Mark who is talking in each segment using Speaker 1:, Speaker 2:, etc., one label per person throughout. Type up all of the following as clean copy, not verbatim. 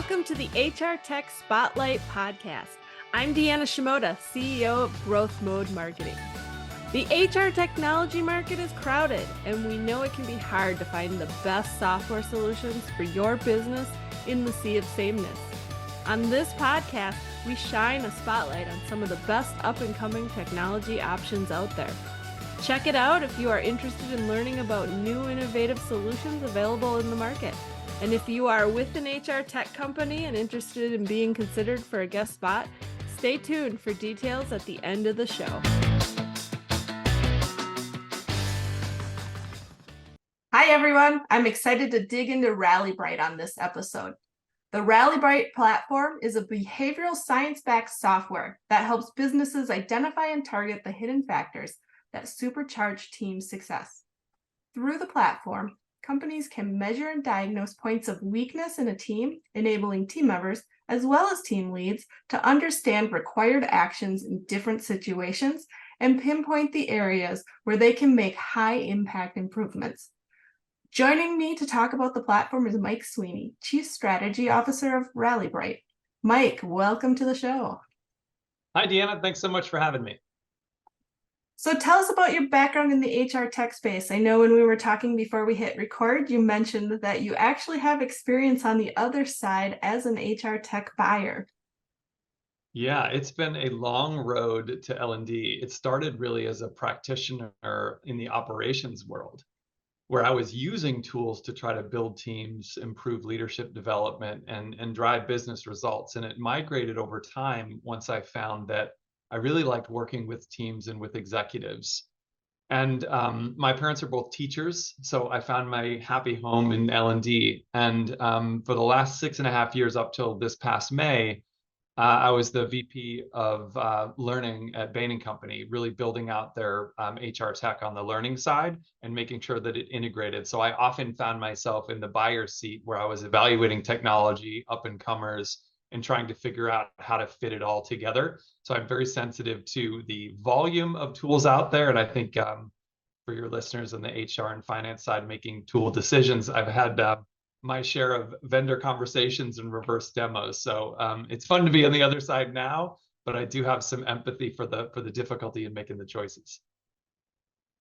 Speaker 1: Welcome to the HR Tech Spotlight Podcast. I'm Deanna Shimoda, CEO of Growth Mode Marketing. The HR technology market is crowded, and we know it can be hard to find the best software solutions for your business in the sea of sameness. On this podcast, we shine a spotlight on some of the best up-and-coming technology options out there. Check it out if you are interested in learning about new innovative solutions available in the market. And if you are with an HR tech company and interested in being considered for a guest spot, stay tuned for details at the end of the show. Hi, everyone. I'm excited to dig into RallyBright on this episode. The RallyBright platform is a behavioral science-backed software that helps businesses identify and target the hidden factors that supercharge team success. Through the platform, companies can measure and diagnose points of weakness in a team, enabling team members as well as team leads to understand required actions in different situations and pinpoint the areas where they can make high-impact improvements. Joining me to talk about the platform is Mike Sweeney, Chief Strategy Officer of RallyBright. Mike, welcome to the show.
Speaker 2: Hi, Deanna. Thanks so much for having me.
Speaker 1: So tell us about your background in the HR tech space. I know when we were talking before we hit record, you mentioned that you actually have experience on the other side as an HR tech buyer.
Speaker 2: Yeah, it's been a long road to L&D. It started really as a practitioner in the operations world, where I was using tools to try to build teams, improve leadership development, and drive business results. And it migrated over time once I found that I really liked working with teams and with executives. And my parents are both teachers, so I found my happy home in L&D. And for the last 6.5 years up till this past May, I was the VP of learning at Bain & Company, really building out their HR tech on the learning side and making sure that it integrated. So I often found myself in the buyer's seat where I was evaluating technology, up-and-comers, and trying to figure out how to fit it all together. So I'm very sensitive to the volume of tools out there. And I think for your listeners on the HR and finance side making tool decisions, I've had my share of vendor conversations and reverse demos. So it's fun to be on the other side now, but I do have some empathy for the difficulty in making the choices.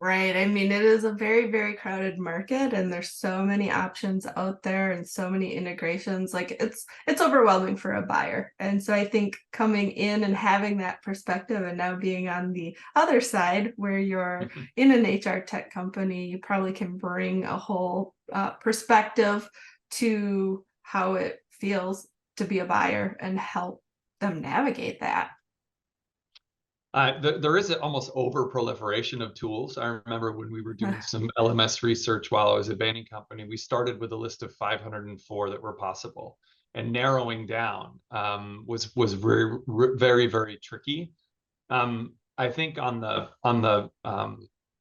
Speaker 1: Right. I mean, it is a very, very crowded market, and there's so many options out there and so many integrations. Like it's overwhelming for a buyer. And so I think coming in and having that perspective and now being on the other side where you're in an HR tech company, you probably can bring a whole perspective to how it feels to be a buyer and help them navigate that.
Speaker 2: There is an almost over proliferation of tools. I remember when we were doing some LMS research while I was at Bain & Company, we started with a list of 504 that were possible, and narrowing down was very, very, very tricky. I think on the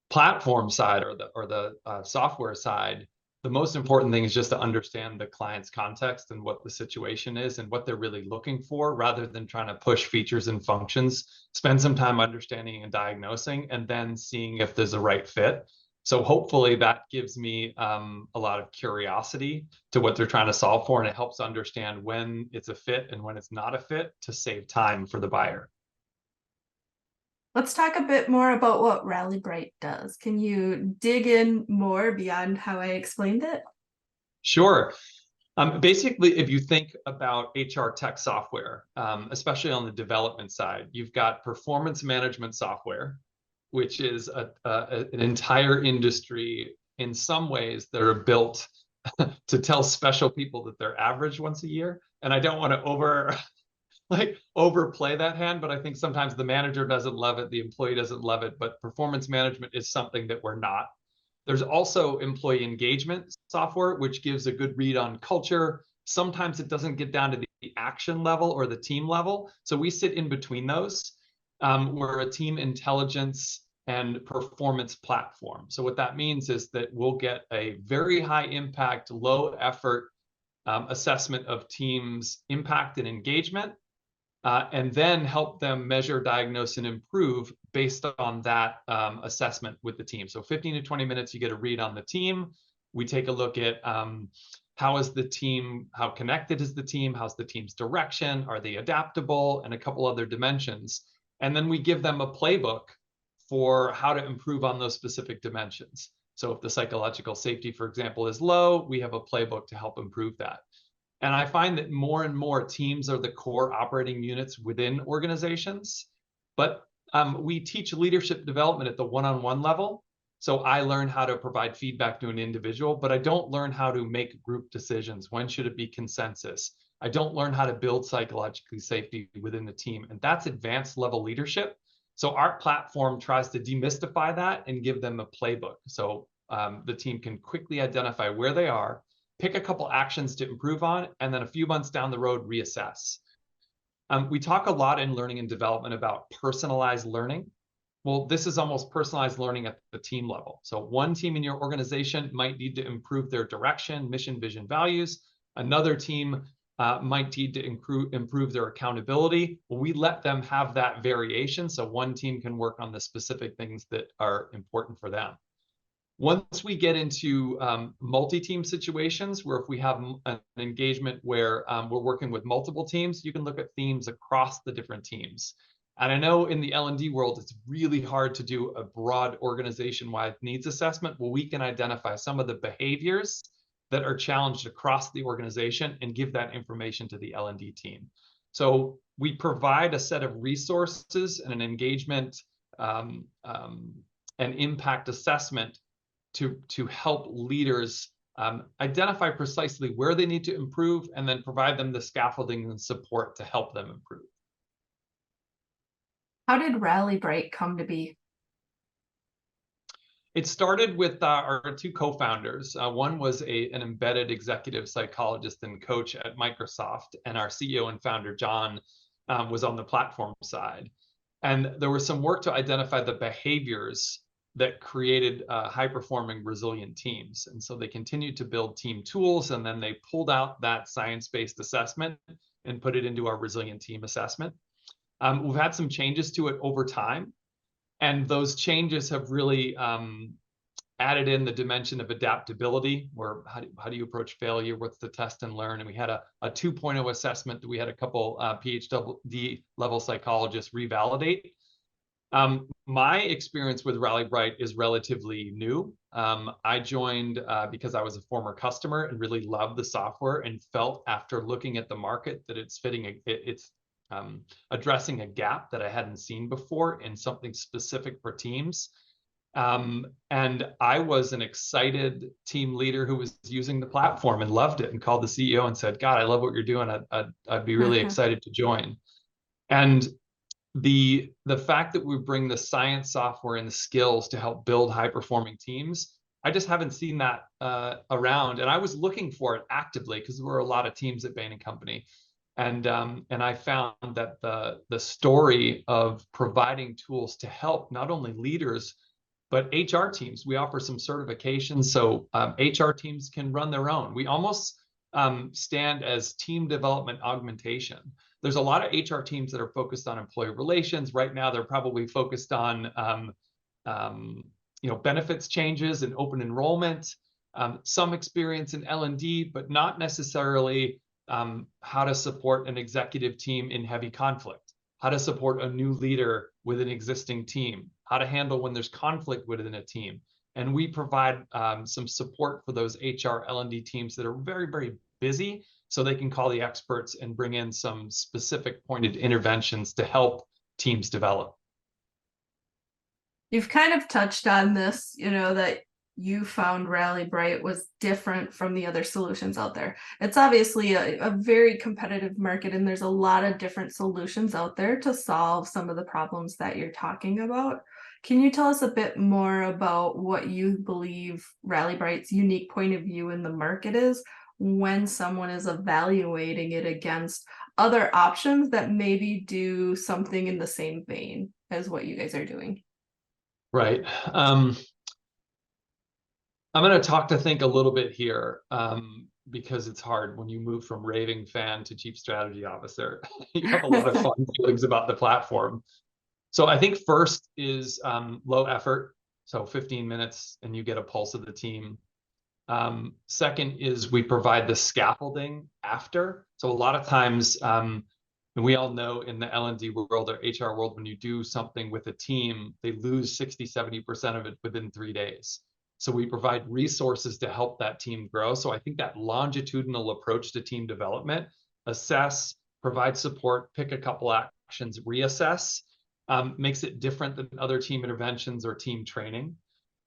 Speaker 2: platform side or the software side, the most important thing is just to understand the client's context and what the situation is and what they're really looking for, rather than trying to push features and functions. Spend some time understanding and diagnosing, and then seeing if there's a right fit. So hopefully that gives me a lot of curiosity to what they're trying to solve for, and it helps understand when it's a fit and when it's not a fit to save time for the buyer.
Speaker 1: Let's talk a bit more about what RallyBright does. Can you dig in more beyond how I explained it?
Speaker 2: Sure. Basically, if you think about HR tech software, especially on the development side, you've got performance management software, which is an entire industry in some ways that are built to tell special people that they're average once a year. And I don't want to overplay that hand, but I think sometimes the manager doesn't love it, the employee doesn't love it, but performance management is something that we're not. There's also employee engagement software, which gives a good read on culture. Sometimes it doesn't get down to the action level or the team level. So we sit in between those. We're a team intelligence and performance platform. So what that means is that we'll get a very high impact, low effort assessment of teams' impact and engagement, and then help them measure, diagnose, and improve based on that assessment with the team. So 15 to 20 minutes, you get a read on the team. We take a look at how is the team, how connected is the team, how's the team's direction, are they adaptable, and a couple other dimensions. And then we give them a playbook for how to improve on those specific dimensions. So if the psychological safety, for example, is low, we have a playbook to help improve that. And I find that more and more teams are the core operating units within organizations, but we teach leadership development at the one-on-one level. So I learn how to provide feedback to an individual, but I don't learn how to make group decisions. When should it be consensus? I don't learn how to build psychologically safety within the team. And that's advanced level leadership. So our platform tries to demystify that and give them a playbook. So the team can quickly identify where they are, pick a couple actions to improve on, and then a few months down the road, reassess. We talk a lot in learning and development about personalized learning. Well, this is almost personalized learning at the team level. So one team in your organization might need to improve their direction, mission, vision, values. Another team might need to improve their accountability. Well, we let them have that variation so one team can work on the specific things that are important for them. Once we get into multi-team situations, where if we have an engagement where we're working with multiple teams, you can look at themes across the different teams. And I know in the L&D world, it's really hard to do a broad organization-wide needs assessment. Well, we can identify some of the behaviors that are challenged across the organization and give that information to the L&D team. So we provide a set of resources and an engagement and impact assessment to help leaders identify precisely where they need to improve and then provide them the scaffolding and support to help them improve.
Speaker 1: How did RallyBright come to be?
Speaker 2: It started with our two co-founders. One was an embedded executive psychologist and coach at Microsoft, and our CEO and founder, John, was on the platform side. And there was some work to identify the behaviors that created high-performing, resilient teams. And so they continued to build team tools, and then they pulled out that science-based assessment and put it into our resilient team assessment. We've had some changes to it over time, and those changes have really added in the dimension of adaptability, where how do you approach failure, what's the test and learn, and we had a 2.0 assessment that we had a couple PhD level psychologists revalidate. My experience with RallyBright is relatively new. I joined because I was a former customer and really loved the software and felt after looking at the market that it's addressing a gap that I hadn't seen before in something specific for teams. And I was an excited team leader who was using the platform and loved it and called the CEO and said, God, I love what you're doing. I'd be really excited to join. And the fact that we bring the science, software, and the skills to help build high-performing teams, I just haven't seen that around. And I was looking for it actively because there were a lot of teams at Bain & Company. And I found that the story of providing tools to help not only leaders, but HR teams. We offer some certifications so HR teams can run their own. We almost stand as team development augmentation. There's a lot of HR teams that are focused on employee relations. Right now, they're probably focused on benefits changes and open enrollment, some experience in L&D, but not necessarily how to support an executive team in heavy conflict, how to support a new leader with an existing team, how to handle when there's conflict within a team. And we provide some support for those HR L&D teams that are very, very busy, so they can call the experts and bring in some specific pointed interventions to help teams develop.
Speaker 1: You've kind of touched on this, that you found RallyBright was different from the other solutions out there. It's obviously a very competitive market, and there's a lot of different solutions out there to solve some of the problems that you're talking about. Can you tell us a bit more about what you believe RallyBright's unique point of view in the market is when someone is evaluating it against other options that maybe do something in the same vein as what you guys are doing?
Speaker 2: Right. I'm going to think a little bit here because it's hard when you move from raving fan to chief strategy officer. You have a lot of fun feelings about the platform. So I think first is low effort. So 15 minutes and you get a pulse of the team. Second is we provide the scaffolding after. So a lot of times, and we all know in the L&D world or HR world, when you do something with a team, they lose 60, 70% of it within 3 days. So we provide resources to help that team grow. So I think that longitudinal approach to team development, assess, provide support, pick a couple actions, reassess, makes it different than other team interventions or team training.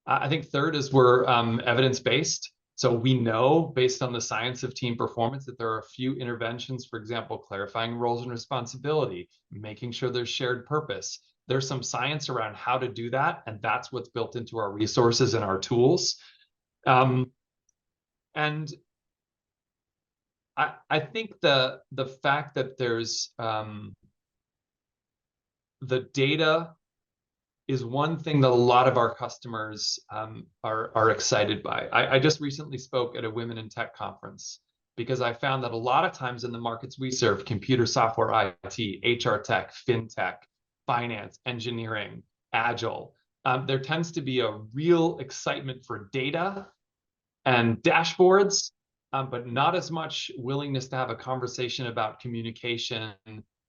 Speaker 2: I think third is we're evidence-based. So we know based on the science of team performance that there are a few interventions, for example, clarifying roles and responsibility, making sure there's shared purpose. There's some science around how to do that, and that's what's built into our resources and our tools. And I think the fact that there's the data is one thing that a lot of our customers are excited by. I just recently spoke at a Women in Tech conference because I found that a lot of times in the markets we serve, computer software, IT, HR tech, fintech, finance, engineering, agile, there tends to be a real excitement for data and dashboards, but not as much willingness to have a conversation about communication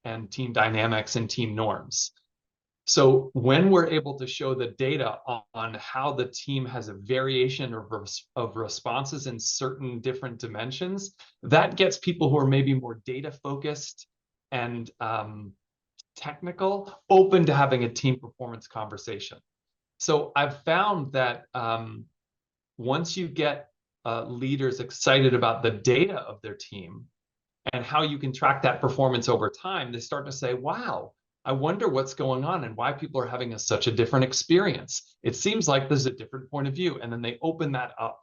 Speaker 2: and team dynamics and team norms. So when we're able to show the data on how the team has a variation of responses in certain different dimensions, that gets people who are maybe more data focused and technical open to having a team performance conversation. So I've found that once you get leaders excited about the data of their team and how you can track that performance over time, they start to say, wow, I wonder what's going on and why people are having such a different experience. It seems like there's a different point of view, and then they open that up.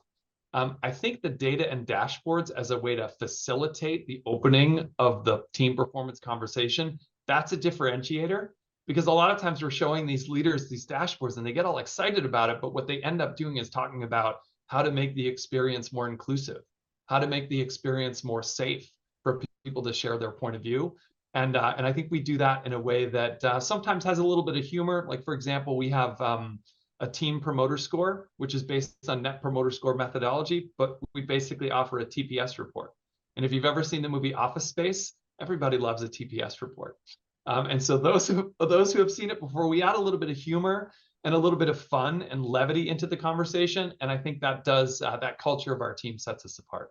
Speaker 2: I think the data and dashboards as a way to facilitate the opening of the team performance conversation, that's a differentiator, because a lot of times we're showing these leaders these dashboards and they get all excited about it, but what they end up doing is talking about how to make the experience more inclusive, how to make the experience more safe for people to share their point of view. And I think we do that in a way that sometimes has a little bit of humor. Like, for example, we have a team promoter score, which is based on net promoter score methodology, but we basically offer a TPS report. And if you've ever seen the movie Office Space, everybody loves a TPS report. And so those who have seen it before, we add a little bit of humor and a little bit of fun and levity into the conversation. And I think that does, that culture of our team sets us apart.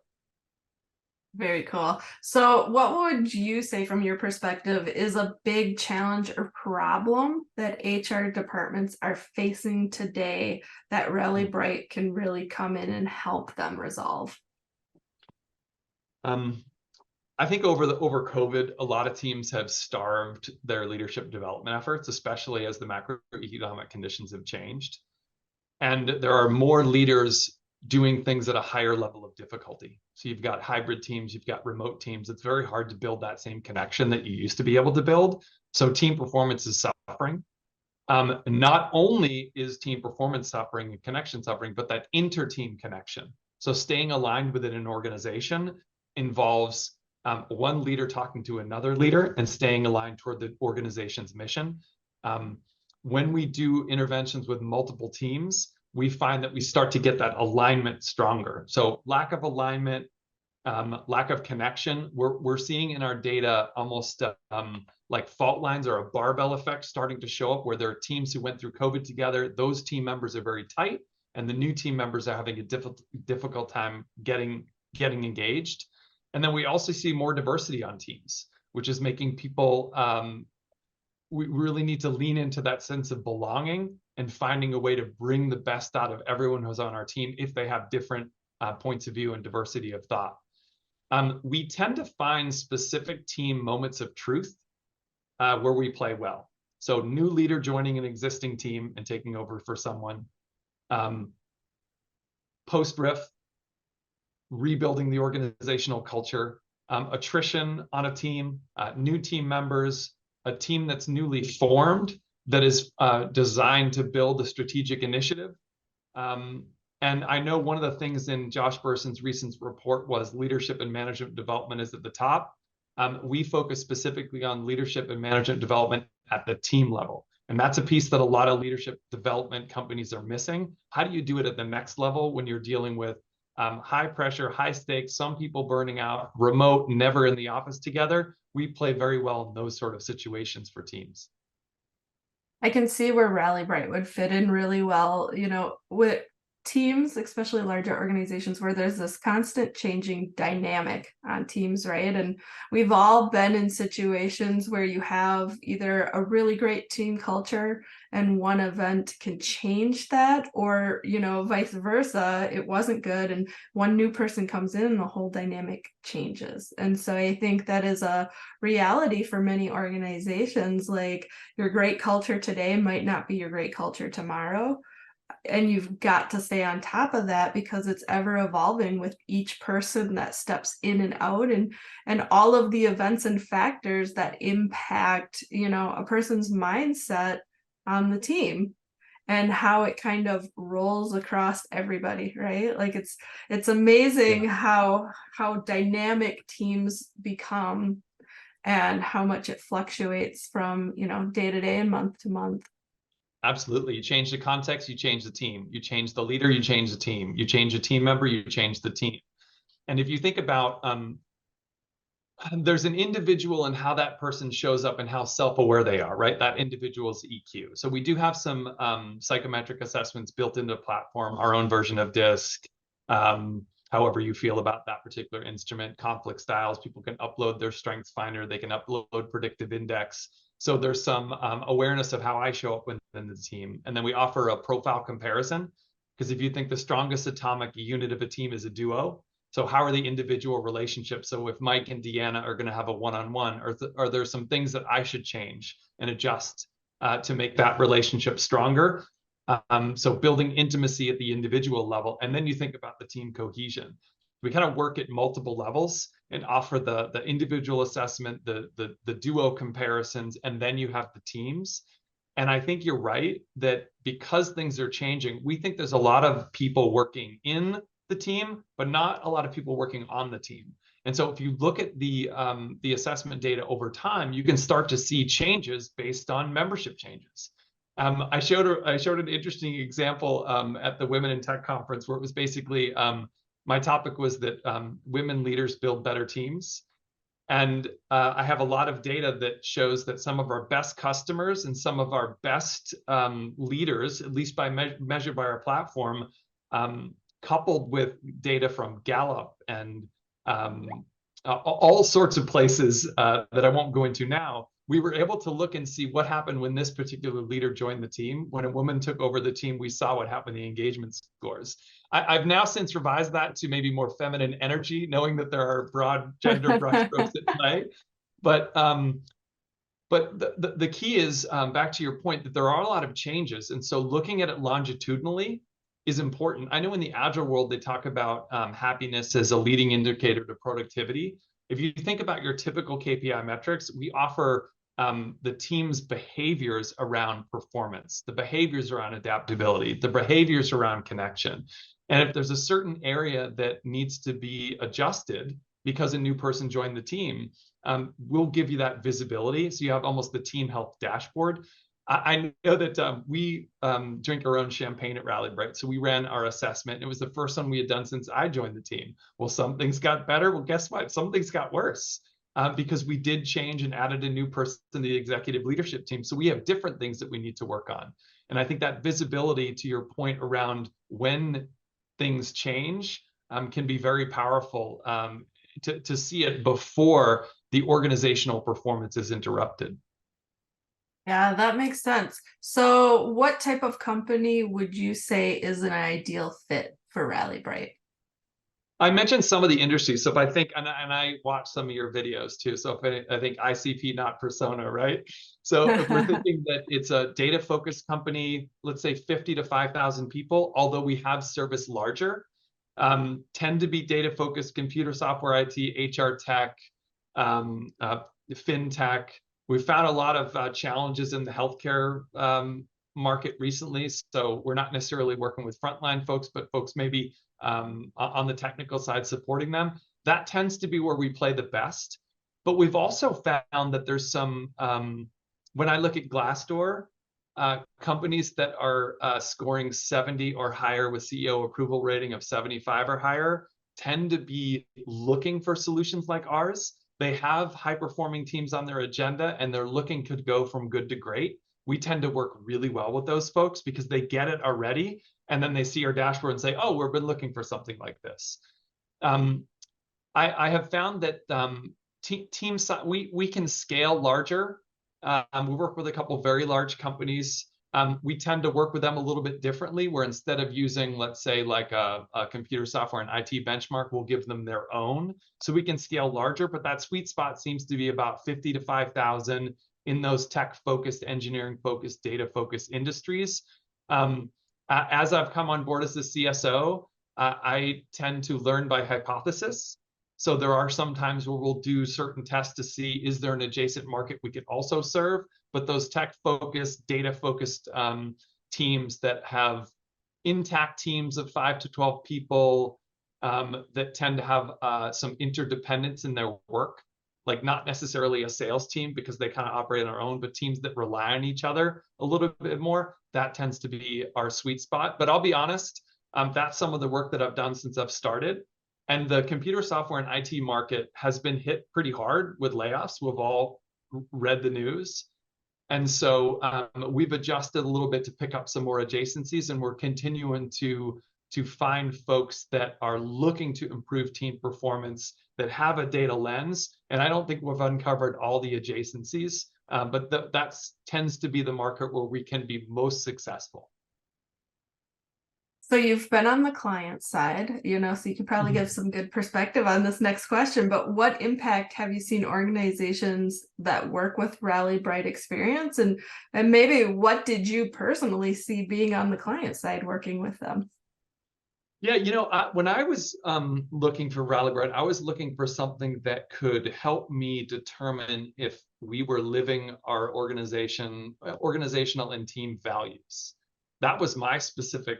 Speaker 1: Very cool. So what would you say from your perspective is a big challenge or problem that HR departments are facing today that RallyBright can really come in and help them resolve?
Speaker 2: I think over COVID, a lot of teams have starved their leadership development efforts, especially as the macroeconomic conditions have changed. And there are more leaders doing things at a higher level of difficulty. So you've got hybrid teams, you've got remote teams. It's very hard to build that same connection that you used to be able to build. So team performance is suffering. Not only is team performance suffering and connection suffering, but that inter-team connection. So staying aligned within an organization involves one leader talking to another leader and staying aligned toward the organization's mission. When we do interventions with multiple teams, we find that we start to get that alignment stronger. So lack of alignment, lack of connection, we're seeing in our data almost like fault lines or a barbell effect starting to show up, where there are teams who went through COVID together. Those team members are very tight, and the new team members are having a difficult time getting engaged. And then we also see more diversity on teams, which is making people, we really need to lean into that sense of belonging and finding a way to bring the best out of everyone who's on our team if they have different points of view and diversity of thought. We tend to find specific team moments of truth where we play well. So new leader joining an existing team and taking over for someone. Post-RIF, rebuilding the organizational culture, attrition on a team, new team members, a team that's newly formed that is designed to build a strategic initiative. And I know one of the things in Josh Burson's recent report was leadership and management development is at the top. We focus specifically on leadership and management development at the team level. And that's a piece that a lot of leadership development companies are missing. How do you do it at the next level when you're dealing with high pressure, high stakes, some people burning out, remote, never in the office together, we play very well in those sort of situations for teams.
Speaker 1: I can see where RallyBright would fit in really well, with teams, especially larger organizations where there's this constant changing dynamic on teams, right? And we've all been in situations where you have either a really great team culture and one event can change that, or, vice versa, it wasn't good and one new person comes in and the whole dynamic changes. And so I think that is a reality for many organizations. Like, your great culture today might not be your great culture tomorrow. And you've got to stay on top of that because it's ever evolving with each person that steps in and out, and all of the events and factors that impact, a person's mindset on the team and how it kind of rolls across everybody, right? Like, it's amazing how dynamic teams become and how much it fluctuates from, day to day and month to month.
Speaker 2: Absolutely. You change the context, you change the team. You change the leader, you change the team. You change a team member, you change the team. And if you think about, there's an individual and how that person shows up and how self-aware they are, right? That individual's EQ. So we do have some psychometric assessments built into the platform, our own version of DISC. However you feel about that particular instrument, conflict styles, people can upload their strengths finder, they can upload predictive index. So there's some awareness of how I show up within the team. And then we offer a profile comparison, because if you think the strongest atomic unit of a team is a duo, so how are the individual relationships? So if Mike and Deanna are going to have a one-on-one, or are there some things that I should change and adjust to make that relationship stronger? So building intimacy at the individual level. And then you think about the team cohesion. We kind of work at multiple levels and offer the individual assessment, the duo comparisons, and then you have the teams. And I think you're right that because things are changing, we think there's a lot of people working in the team, but not a lot of people working on the team. And so if you look at the assessment data over time, you can start to see changes based on membership changes. I showed an interesting example at the Women in Tech conference, where it was basically my topic was that women leaders build better teams. And I have a lot of data that shows that some of our best customers and some of our best leaders, at least by measured by our platform, coupled with data from Gallup and all sorts of places that I won't go into now, we were able to look and see what happened when this particular leader joined the team. When a woman took over the team, we saw what happened in the engagement scores. I've now since revised that to maybe more feminine energy, knowing that there are broad gender brushstrokes at play. But the key is, back to your point, that there are a lot of changes. And so looking at it longitudinally is important. I know in the Agile world, they talk about happiness as a leading indicator to productivity. If you think about your typical KPI metrics, we offer the team's behaviors around performance, the behaviors around adaptability, the behaviors around connection. And if there's a certain area that needs to be adjusted because a new person joined the team, we'll give you that visibility. So you have almost the team health dashboard. I know that we drink our own champagne at RallyBright. So we ran our assessment. It was the first one we had done since I joined the team. Well, some things got better. Well, guess what? Some things got worse because we did change and added a new person to the executive leadership team. So we have different things that we need to work on. And I think that visibility, to your point around when things change, can be very powerful to see it before the organizational performance is interrupted.
Speaker 1: Yeah, that makes sense. So what type of company would you say is an ideal fit for RallyBright?
Speaker 2: I mentioned some of the industries. So if I think, and I watch some of your videos too. So if I think ICP, not persona, right? So if we're thinking that it's a data focused company, let's say 50 to 5,000 people, although we have service larger, tend to be data focused, computer software, IT, HR tech, fintech. We've found a lot of challenges in the healthcare market recently. So we're not necessarily working with frontline folks, but folks maybe on the technical side supporting them. That tends to be where we play the best. But we've also found that there's some, when I look at Glassdoor, companies that are scoring 70 or higher with CEO approval rating of 75 or higher tend to be looking for solutions like ours. They have high-performing teams on their agenda, and they're looking to go from good to great. We tend to work really well with those folks because they get it already, and then they see our dashboard and say, oh, we've been looking for something like this. I have found that teams, we can scale larger. We work with a couple of very large companies. We tend to work with them a little bit differently, where instead of using, let's say, like a computer software and IT benchmark, we'll give them their own. So we can scale larger, but that sweet spot seems to be about 50 to 5,000 in those tech-focused, engineering-focused, data-focused industries. As I've come on board as the CSO, I tend to learn by hypothesis. So there are some times where we'll do certain tests to see, is there an adjacent market we could also serve? But those tech-focused, data-focused teams that have intact teams of 5 to 12 people that tend to have some interdependence in their work, like not necessarily a sales team because they kind of operate on their own, but teams that rely on each other a little bit more, that tends to be our sweet spot. But I'll be honest, that's some of the work that I've done since I've started. And the computer software and IT market has been hit pretty hard with layoffs. We've all read the news. And so we've adjusted a little bit to pick up some more adjacencies, and we're continuing to find folks that are looking to improve team performance, that have a data lens. And I don't think we've uncovered all the adjacencies, but that tends to be the market where we can be most successful.
Speaker 1: So you've been on the client side, so you could probably give some good perspective on this next question, but what impact have you seen organizations that work with RallyBright experience? And maybe what did you personally see being on the client side working with them?
Speaker 2: Yeah, when I was looking for RallyBright, I was looking for something that could help me determine if we were living our organizational and team values. That was my specific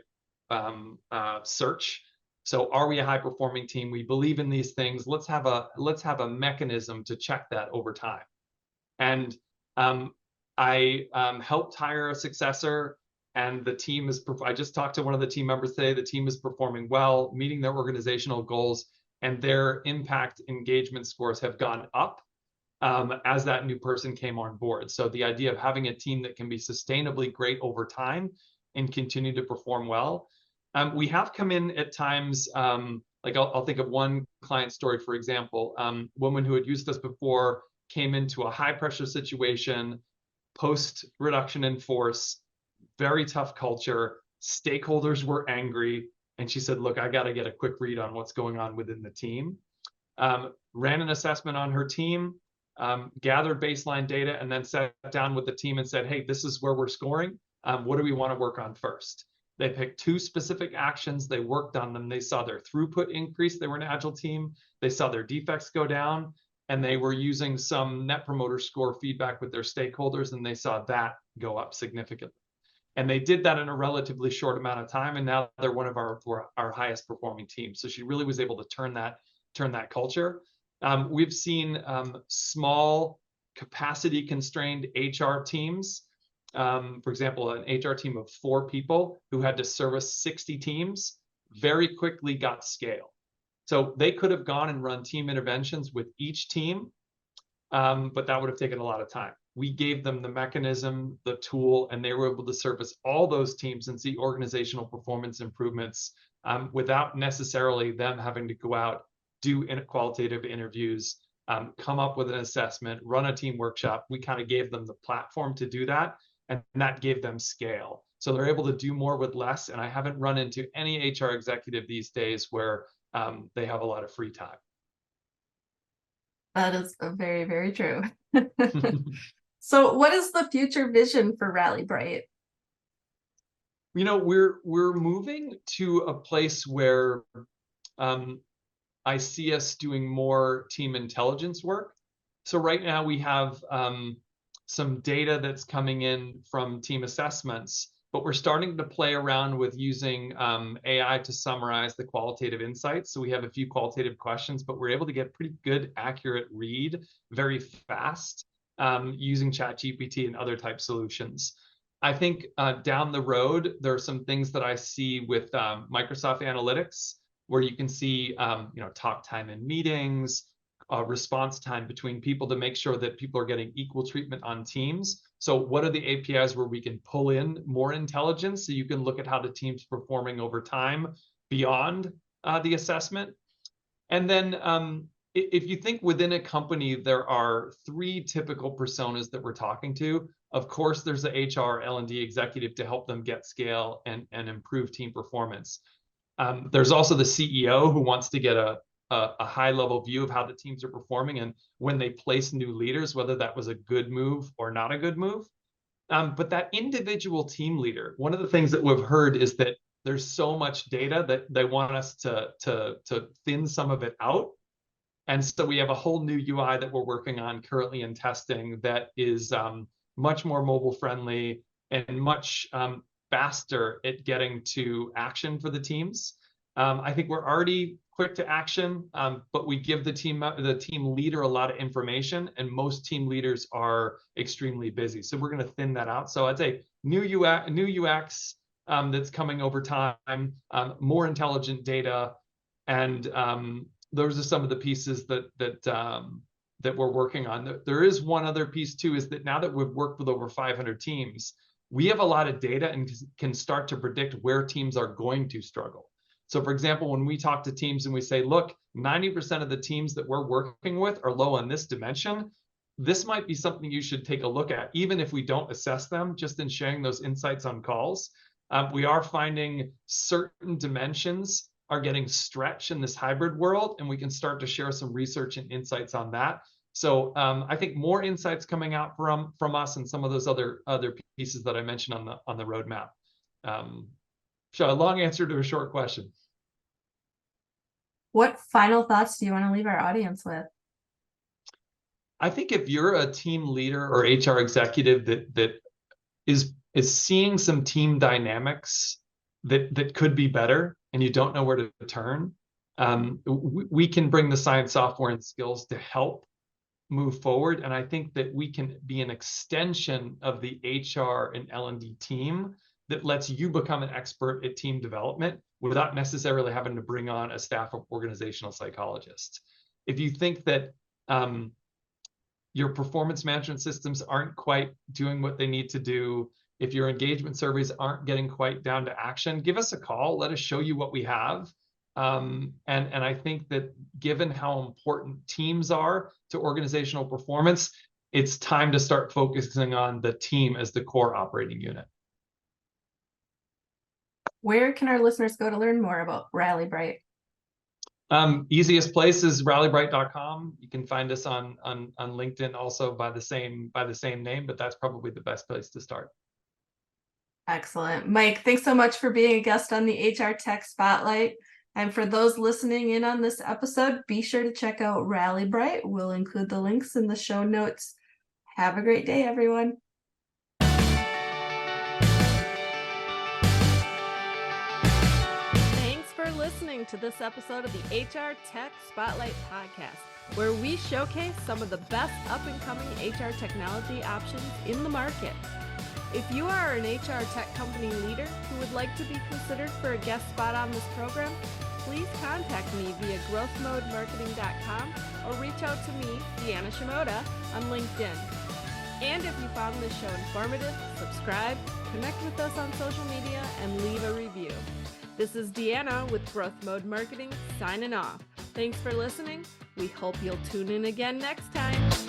Speaker 2: search. So are we a high performing team? We believe in these things. Let's have a mechanism to check that over time. And I helped hire a successor, and the team is, I just talked to one of the team members today. The team is performing well, meeting their organizational goals, and their impact engagement scores have gone up as that new person came on board. So the idea of having a team that can be sustainably great over time and continue to perform well. We have come in at times, like I'll think of one client story, for example, woman who had used us before came into a high pressure situation, post reduction in force, very tough culture, stakeholders were angry, and she said, look, I got to get a quick read on what's going on within the team. Ran an assessment on her team, gathered baseline data, and then sat down with the team and said, hey, this is where we're scoring. What do we want to work on first? They picked 2 specific actions. They worked on them. They saw their throughput increase. They were an agile team. They saw their defects go down, and they were using some net promoter score feedback with their stakeholders, and they saw that go up significantly. And they did that in a relatively short amount of time, and now they're one of our highest performing teams. So she really was able to turn that culture. We've seen small capacity constrained HR teams. For example, an HR team of 4 people who had to service 60 teams very quickly got scale. So they could have gone and run team interventions with each team, but that would have taken a lot of time. We gave them the mechanism, the tool, and they were able to service all those teams and see organizational performance improvements without necessarily them having to go out, do qualitative interviews, come up with an assessment, run a team workshop. We kind of gave them the platform to do that, and that gave them scale. So they're able to do more with less, and I haven't run into any HR executive these days where they have a lot of free time.
Speaker 1: That is very, very true. So what is the future vision for RallyBright?
Speaker 2: We're moving to a place where I see us doing more team intelligence work. So right now we have some data that's coming in from team assessments, but we're starting to play around with using AI to summarize the qualitative insights. So we have a few qualitative questions, but we're able to get pretty good, accurate read very fast using ChatGPT and other type solutions. I think down the road, there are some things that I see with Microsoft Analytics, where you can see talk time in meetings, response time between people to make sure that people are getting equal treatment on teams. So what are the APIs where we can pull in more intelligence so you can look at how the team's performing over time beyond the assessment? And then if you think within a company, there are 3 typical personas that we're talking to. Of course, there's the HR L&D executive to help them get scale and improve team performance. There's also the CEO who wants to get a high level view of how the teams are performing and when they place new leaders, whether that was a good move or not a good move. But that individual team leader, one of the things that we've heard is that there's so much data that they want us to thin some of it out. And so we have a whole new UI that we're working on currently in testing that is much more mobile friendly and much faster at getting to action for the teams. I think we're already quick to action, but we give the team leader a lot of information, and most team leaders are extremely busy. So we're going to thin that out. So I'd say new UX that's coming over time, more intelligent data, and those are some of the pieces that we're working on. There is one other piece too, is that now that we've worked with over 500 teams, we have a lot of data and can start to predict where teams are going to struggle. So for example, when we talk to teams and we say, look, 90% of the teams that we're working with are low on this dimension, this might be something you should take a look at, even if we don't assess them, just in sharing those insights on calls. We are finding certain dimensions are getting stretched in this hybrid world, and we can start to share some research and insights on that. So I think more insights coming out from us and some of those other pieces that I mentioned on the roadmap. So a long answer to a short question.
Speaker 1: What final thoughts do you want to leave our audience with?
Speaker 2: I think if you're a team leader or HR executive that is seeing some team dynamics that could be better and you don't know where to turn, we can bring the science, software, and skills to help move forward. And I think that we can be an extension of the HR and L&D team that lets you become an expert at team development without necessarily having to bring on a staff of organizational psychologists. If you think that your performance management systems aren't quite doing what they need to do, if your engagement surveys aren't getting quite down to action, give us a call. Let us show you what we have. And I think that given how important teams are to organizational performance, it's time to start focusing on the team as the core operating unit.
Speaker 1: Where can our listeners go to learn more about RallyBright?
Speaker 2: Easiest place is RallyBright.com. You can find us on LinkedIn also by the same name, but that's probably the best place to start.
Speaker 1: Excellent. Mike, thanks so much for being a guest on the HR Tech Spotlight. And for those listening in on this episode, be sure to check out RallyBright. We'll include the links in the show notes. Have a great day, everyone. Thanks for listening to this episode of the HR Tech Spotlight podcast, where we showcase some of the best up-and-coming HR technology options in the market. If you are an HR tech company leader who would like to be considered for a guest spot on this program, please contact me via growthmodemarketing.com or reach out to me, Deanna Shimoda, on LinkedIn. And if you found this show informative, subscribe, connect with us on social media, and leave a review. This is Deanna with Growth Mode Marketing signing off. Thanks for listening. We hope you'll tune in again next time.